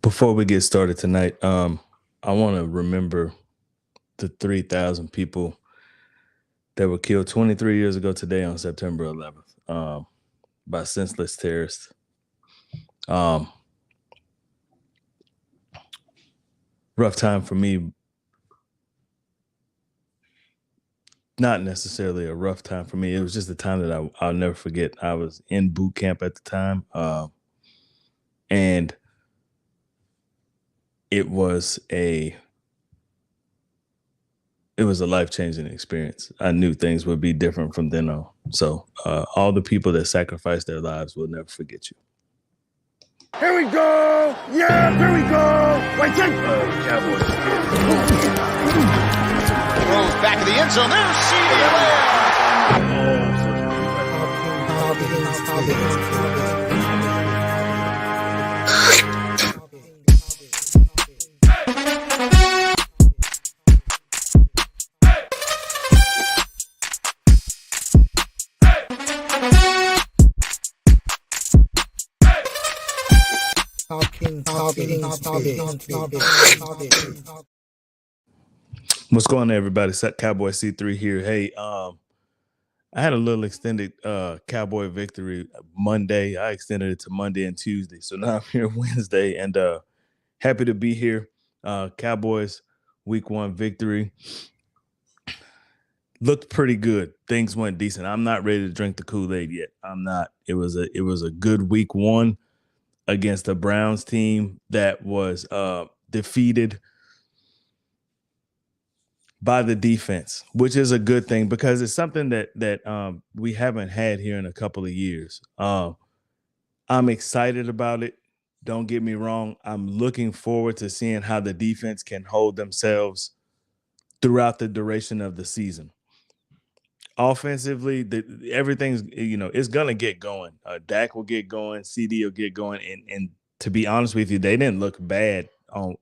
Before we get started tonight, I want to remember the 3,000 people that were killed 23 years ago today on September 11th by senseless terrorists. Um, Rough time for me. Not necessarily a rough time for me. It was just a time that I'll never forget. I was in boot camp at the time, and it was a life-changing experience. I knew things would be different from then on. So all the people that sacrificed their lives will never forget you. Here we go! Yeah, here we go! Wait, take Cowboy Spit. Throws back of the end zone. There's What's going on, everybody? Cowboy C3 here. Hey, I had a little extended Cowboy victory Monday. I extended it to Monday and Tuesday. So now I'm here Wednesday and happy to be here. Cowboys week 1 victory. Looked pretty good. Things went decent. I'm not ready to drink the Kool-Aid yet. I'm not. It was a good week 1 against a Browns team that was defeated by the defense, which is a good thing because it's something that we haven't had here in a couple of years. I'm excited about it. Don't get me wrong. I'm looking forward to seeing how the defense can hold themselves throughout the duration of the season. Offensively, everything's, it's going to get going. Dak will get going. CD will get going. And to be honest with you, they didn't look bad on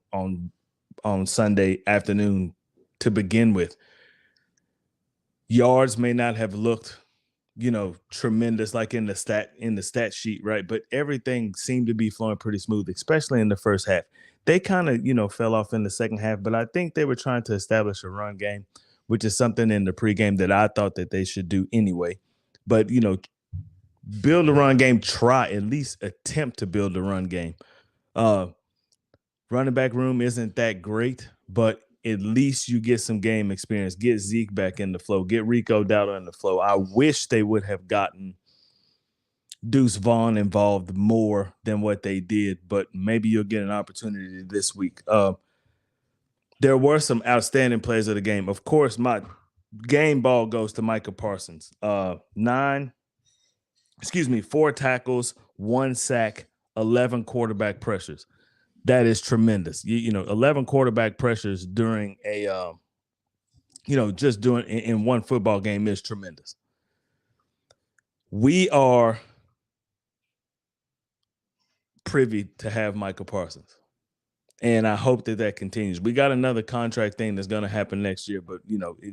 Sunday afternoon to begin with. Yards may not have looked, tremendous like in the stat sheet, right? But everything seemed to be flowing pretty smooth, especially in the first half. They kind of, fell off in the second half, but I think they were trying to establish a run game, which is something in the pregame that I thought that they should do anyway. But, build a run game, at least attempt to build a run game. Running back room isn't that great, but at least you get some game experience. Get Zeke back in the flow. Get Rico Dowdle in the flow. I wish they would have gotten Deuce Vaughn involved more than what they did, but maybe you'll get an opportunity this week. There were some outstanding plays of the game. Of course, my game ball goes to Micah Parsons. 4 tackles, 1 sack, 11 quarterback pressures. That is tremendous. 11 quarterback pressures during a, just doing in one football game is tremendous. We are privy to have Micah Parsons, and I hope that continues. We got another contract thing that's going to happen next year, but,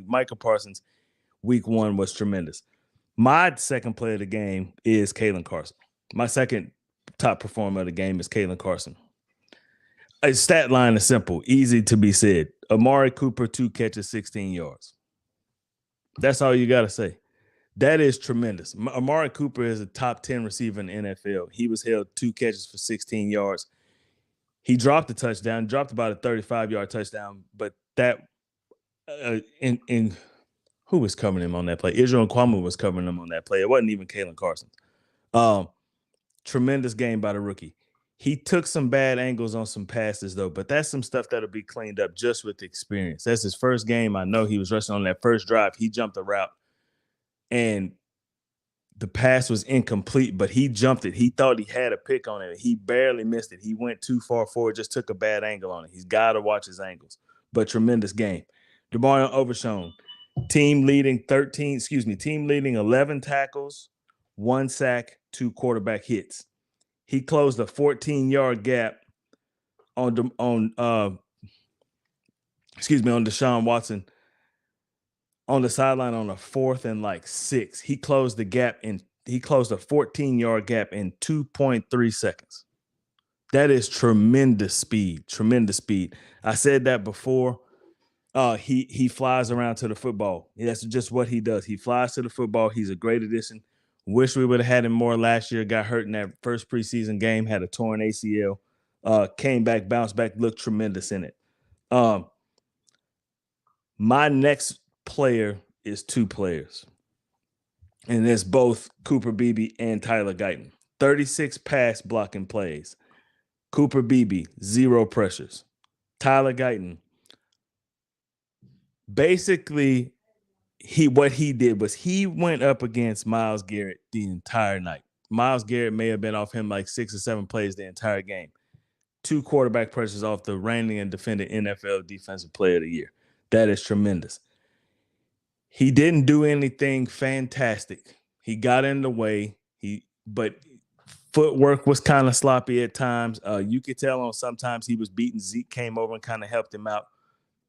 Micah Parsons week 1 was tremendous. My second play of the game is Kalen Carson. My second top performer of the game is Kalen Carson. A stat line is simple, easy to be said. Amari Cooper, 2 catches, 16 yards. That's all you got to say. That is tremendous. Amari Cooper is a top 10 receiver in the NFL. He was held 2 catches for 16 yards. He dropped a touchdown, dropped about a 35-yard touchdown, but that who was covering him on that play? Israel Nkwama was covering him on that play. It wasn't even Kalen Carson. Tremendous game by the rookie. He took some bad angles on some passes, though, but that's some stuff that'll be cleaned up just with experience. That's his first game. I know he was rushing on that first drive. He jumped a route, and the pass was incomplete, but he jumped it. He thought he had a pick on it. He barely missed it. He went too far forward, just took a bad angle on it. He's got to watch his angles, but tremendous game. DeMar Overshown, team leading 11 tackles, 1 sack, 2 quarterback hits. He closed a 14-yard gap on Deshaun Watson on the sideline on a 4th and 6. He closed a 14-yard gap in 2.3 seconds. That is tremendous speed. Tremendous speed. I said that before. He flies around to the football. That's just what he does. He flies to the football. He's a great addition. Wish we would have had him more last year. Got hurt in that first preseason game. Had a torn ACL. Came back, bounced back, looked tremendous in it. My next player is two players, and it's both Cooper Beebe and Tyler Guyton. 36 pass blocking plays. Cooper Beebe, 0 pressures. Tyler Guyton, basically, what he did was he went up against Myles Garrett the entire night. Myles Garrett may have been off him like 6 or 7 plays the entire game. 2 quarterback pressures off the reigning and defending NFL Defensive Player of the Year. That is tremendous. He didn't do anything fantastic. He got in the way. But footwork was kind of sloppy at times. You could tell on sometimes he was beaten. Zeke came over and kind of helped him out.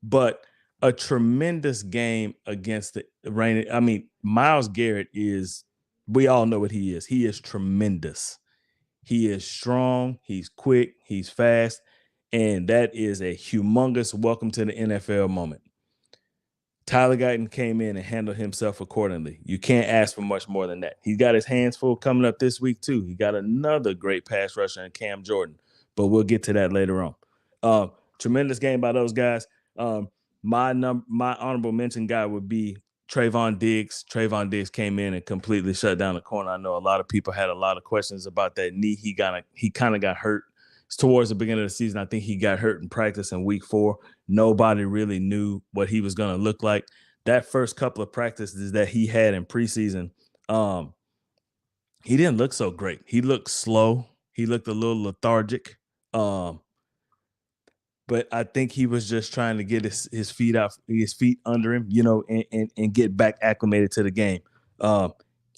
But a tremendous game against the reigning. I mean, Myles Garrett is, we all know what he is. He is tremendous. He is strong. He's quick. He's fast. And that is a humongous welcome to the NFL moment. Tyler Guyton came in and handled himself accordingly. You can't ask for much more than that. He's got his hands full coming up this week, too. He got another great pass rusher in Cam Jordan, but we'll get to that later on. Tremendous game by those guys. My honorable mention guy would be Trayvon Diggs. Trayvon Diggs came in and completely shut down the corner. I know a lot of people had a lot of questions about that knee. He kind of got hurt towards the beginning of the season. I think he got hurt in practice in week 4. Nobody really knew what he was going to look like. That first couple of practices that he had in preseason, he didn't look so great. He looked slow. He looked a little lethargic. But I think he was just trying to get his feet under him, and get back acclimated to the game.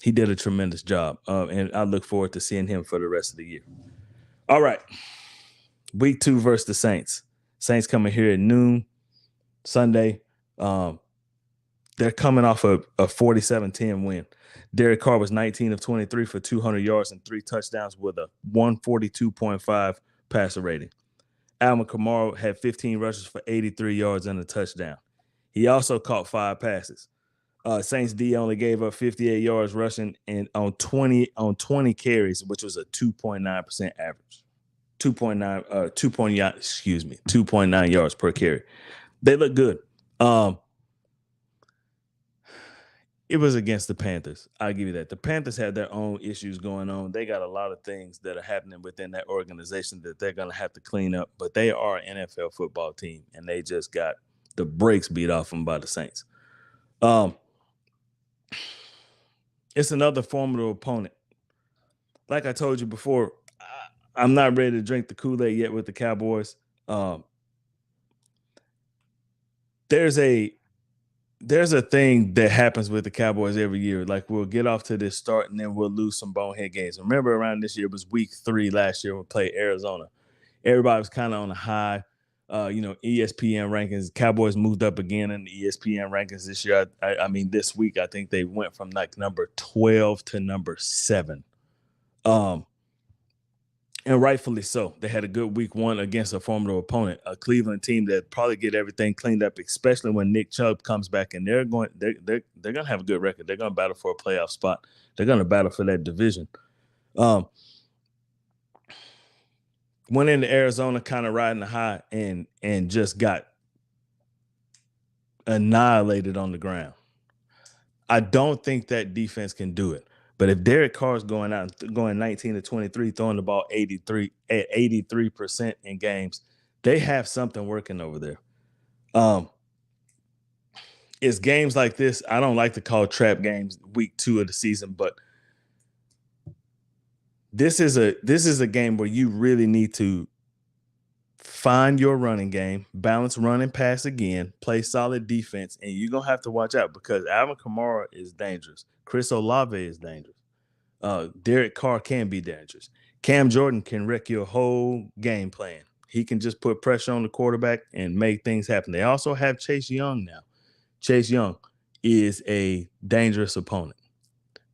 He did a tremendous job, and I look forward to seeing him for the rest of the year. All right. Week 2 versus the Saints. Saints coming here at noon Sunday. They're coming off a 47-10 win. Derek Carr was 19 of 23 for 200 yards and 3 touchdowns with a 142.5 passer rating. Alvin Kamara had 15 rushes for 83 yards and a touchdown. He also caught 5 passes. Saints D only gave up 58 yards rushing and on 20 carries, which was a 2.9% average. 2.9 yards per carry. They look good. It was against the Panthers. I'll give you that. The Panthers had their own issues going on. They got a lot of things that are happening within that organization that they're going to have to clean up. But they are an NFL football team, and they just got the brakes beat off them by the Saints. It's another formidable opponent. Like I told you before, I'm not ready to drink the Kool-Aid yet with the Cowboys. There's a thing that happens with the Cowboys every year. Like, we'll get off to this start and then we'll lose some bonehead games. Remember, around this year, it was week 3 last year when we played Arizona. Everybody was kind of on a high. ESPN rankings. Cowboys moved up again in the ESPN rankings this year. I mean, this week, I think they went from like number 12 to number 7. And rightfully so. They had a good week 1 against a formidable opponent, a Cleveland team that probably get everything cleaned up, especially when Nick Chubb comes back, and they're going to have a good record. They're going to battle for a playoff spot. They're going to battle for that division. Went into Arizona kind of riding the high and just got annihilated on the ground. I don't think that defense can do it. But if Derek Carr is going 19 to 23, throwing the ball 83% in games, they have something working over there. It's games like this. I don't like to call trap games week 2 of the season, but this is a game where you really need to find your running game, balance run and pass again, play solid defense, and you're going to have to watch out because Alvin Kamara is dangerous. Chris Olave is dangerous. Derek Carr can be dangerous. Cam Jordan can wreck your whole game plan. He can just put pressure on the quarterback and make things happen. They also have Chase Young now. Chase Young is a dangerous opponent.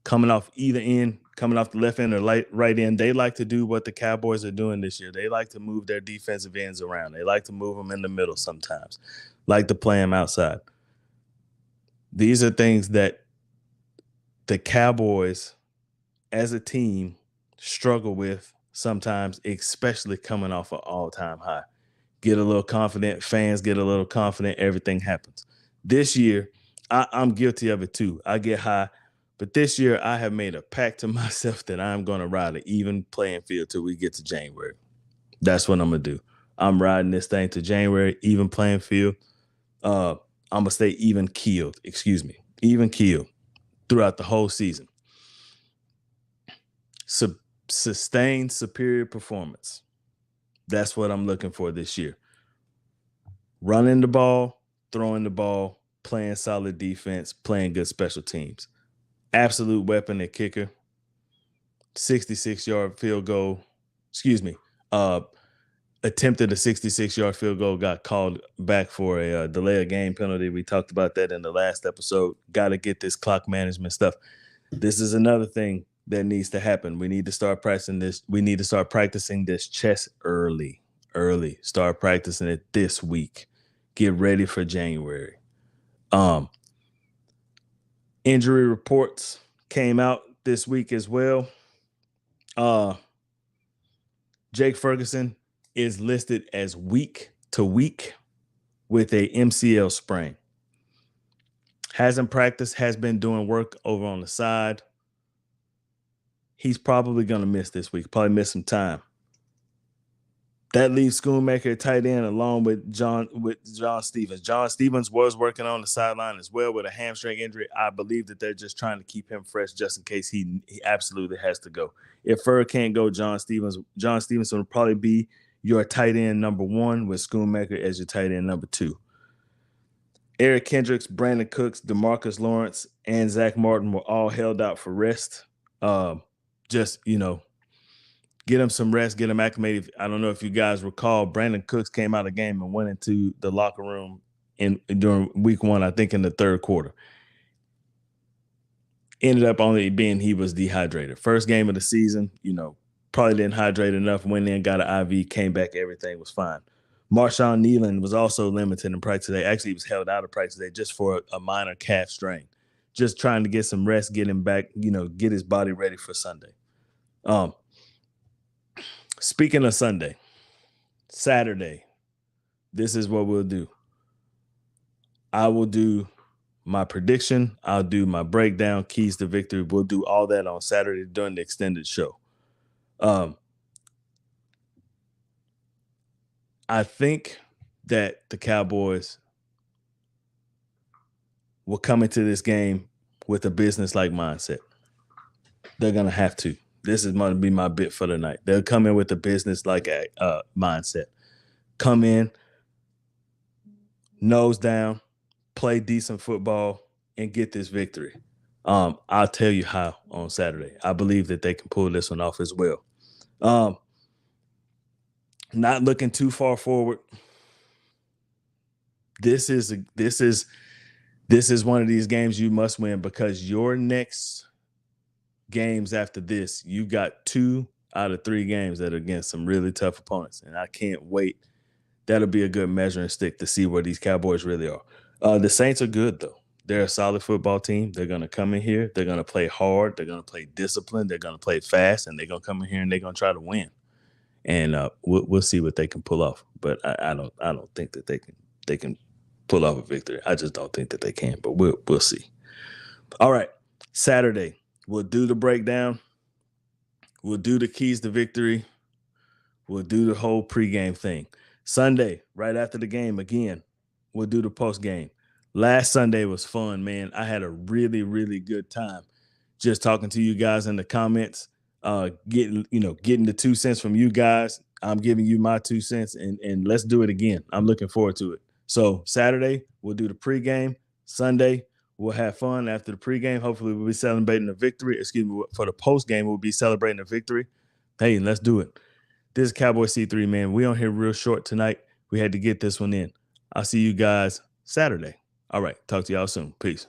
Coming off either end, coming off the left end or right end, they like to do what the Cowboys are doing this year. They like to move their defensive ends around. They like to move them in the middle sometimes, like to play them outside. These are things that the Cowboys as a team struggle with sometimes, especially coming off an all-time high. Get a little confident, fans get a little confident, everything happens. This year, I'm guilty of it too. I get high, but this year I have made a pact to myself that I'm going to ride an even playing field till we get to January. That's what I'm going to do. I'm riding this thing to January, even playing field. I'm going to stay even keeled throughout the whole season. Sustained superior performance. That's what I'm looking for this year. Running the ball, throwing the ball, playing solid defense, playing good special teams. Absolute weapon at kicker. 66-yard field goal. Attempted a 66-yard field goal, got called back for a delay of game penalty. We talked about that in the last episode. Got to get this clock management stuff. This is another thing that needs to happen. We need to start practicing this. We need to start practicing this chess early. Start practicing it this week. Get ready for January. Injury reports came out this week as well. Jake Ferguson is listed as week to week with a MCL sprain. Hasn't practiced, has been doing work over on the side. He's probably going to miss this week, probably miss some time. That leaves Schoonmaker at tight end along with John Stevens. John Stevens was working on the sideline as well with a hamstring injury. I believe that they're just trying to keep him fresh just in case he absolutely has to go. If Ferg can't go, John Stevenson will probably be your tight end number 1 with Schoonmaker as your tight end number 2. Eric Kendricks, Brandon Cooks, DeMarcus Lawrence, and Zach Martin were all held out for rest. Get him some rest, get him acclimated. I don't know if you guys recall, Brandon Cooks came out of the game and went into the locker room during week 1, I think in the third quarter. Ended up only being he was dehydrated. First game of the season, probably didn't hydrate enough, went in, got an IV, came back, everything was fine. Marshawn Nealon was also limited in practice today. Actually, he was held out of practice today just for a minor calf strain. Just trying to get some rest, get him back, get his body ready for Sunday. Speaking of Sunday, Saturday, this is what we'll do. I will do my prediction. I'll do my breakdown, keys to victory. We'll do all that on Saturday during the extended show. I think that the Cowboys will come into this game with a business-like mindset. They're going to have to. This is going to be my bit for the night. They'll come in with a business-like mindset. Come in, nose down, play decent football, and get this victory. I'll tell you how on Saturday. I believe that they can pull this one off as well. Not looking too far forward. This is one of these games you must win because your next games after this, you got 2 out of 3 games that are against some really tough opponents, and I can't wait. That'll be a good measuring stick to see where these Cowboys really are. The Saints are good, though. They're a solid football team. They're going to come in here. They're going to play hard. They're going to play disciplined. They're going to play fast, and they're going to come in here and they're going to try to win. And we'll see what they can pull off. But I don't think that they can pull off a victory. I just don't think that they can. But we'll see. All right, Saturday. We'll do the breakdown. We'll do the keys to victory. We'll do the whole pregame thing. Sunday, right after the game, again, we'll do the postgame. Last Sunday was fun, man. I had a really, really good time just talking to you guys in the comments, getting the 2 cents from you guys. I'm giving you my 2 cents, and let's do it again. I'm looking forward to it. So Saturday, we'll do the pregame. Sunday, we'll have fun after the pregame. Hopefully, we'll be celebrating the victory. For the postgame, we'll be celebrating the victory. Hey, let's do it. This is Cowboy C3, man. We on here real short tonight. We had to get this one in. I'll see you guys Saturday. All right. Talk to y'all soon. Peace.